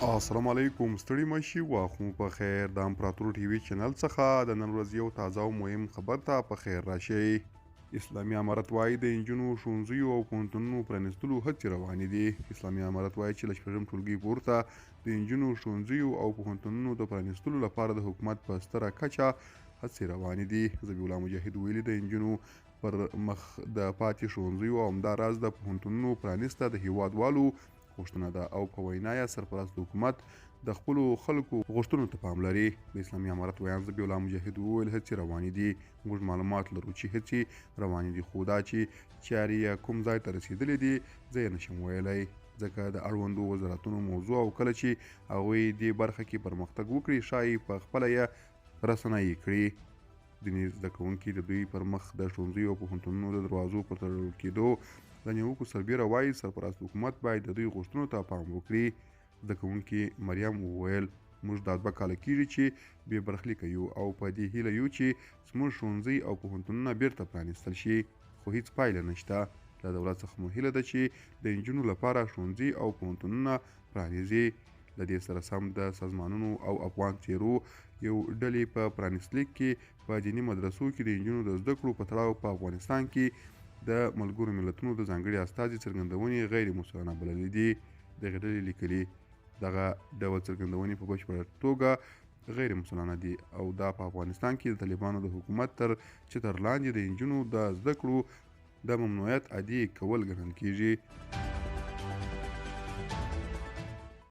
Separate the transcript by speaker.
Speaker 1: السلام علیکم ستړي مشي واخو په خیر د امپراتور ټي وي چینل څخه د نن ورځ یو تازه او مهم خبر ته په خیر راشي. اسلامي امارت وايي د انجونو ښوونځیو او پوهنتونونو پرانیستلو هڅې روانې دي. اسلامي امارت وايي چې له شپږم ټولګي پورته د انجونو ښوونځیو او پوهنتونونو د پرانیستلو لپاره د حکومت په ستره کچه هڅې روانې دي. ذبیح الله مجاهد ویلي د انجونو پر مخ د پاتې ښوونځیو او همداراز د پوهنتونونو پرانیسته د هیوادوالو غوښتنه ده او په وینا یې سرپرست حکومت د خپلو خلکو غوښتنو ته پام لري. د اسلامي امارت ویان ذبیح الله مجاهد وویل هڅې روانې دي. موږ معلومات لرو چې هڅې روانې دي، خو دا چې چارې یې کوم ځای ته رسېدلې دي زه یې نشم ویلی، ځکه د اړوندو وزارتونو موضوع او کله چې هغوی دې برخه کې پرمختګ وکړي ښایي په خپله یې رسنیي کړي. دیني زده کوونکي د دوی پر مخ د ښوونځیو او پوهنتونونو د دروازو پر تړل کېدو د نیوکو سربیره وایي سرپرست حکومت باید د دوی غوښتنو ته پام وکړي. زده کوونکي مریم وویل موږ دا 2 کاله کېږي چې بې برخلیکه یو او په دې هیله یو چې زموږ ښوونځي او پوهنتونونه بیرته پرانیستل شي، خو هیڅ پایله نشته. له دولت څخه مو هیله ده چې د نجونو لپاره ښوونځي او پوهنتونونه پرانیزي. له دې سره سم د سازمانونو او افغان څیرو یو ډلې په پرانیستلیک کې په دیني مدرسو کې د نجونو د زده کړو په تړاو په افغانستان کې د ملګرو ملتونو د ځانګړي استازي څرګندونې غیر مسوولانه بللې دي. دغه ډلې لیکلي دغه ډول څرګندونې په بشپړه توګه غیر مسوولانه دي او دا په افغانستان کې د طالبانو د حکومت تر چتر لاندې د نجونو د زده کړو د ممنوعیت عادي کول ګڼل کیږي.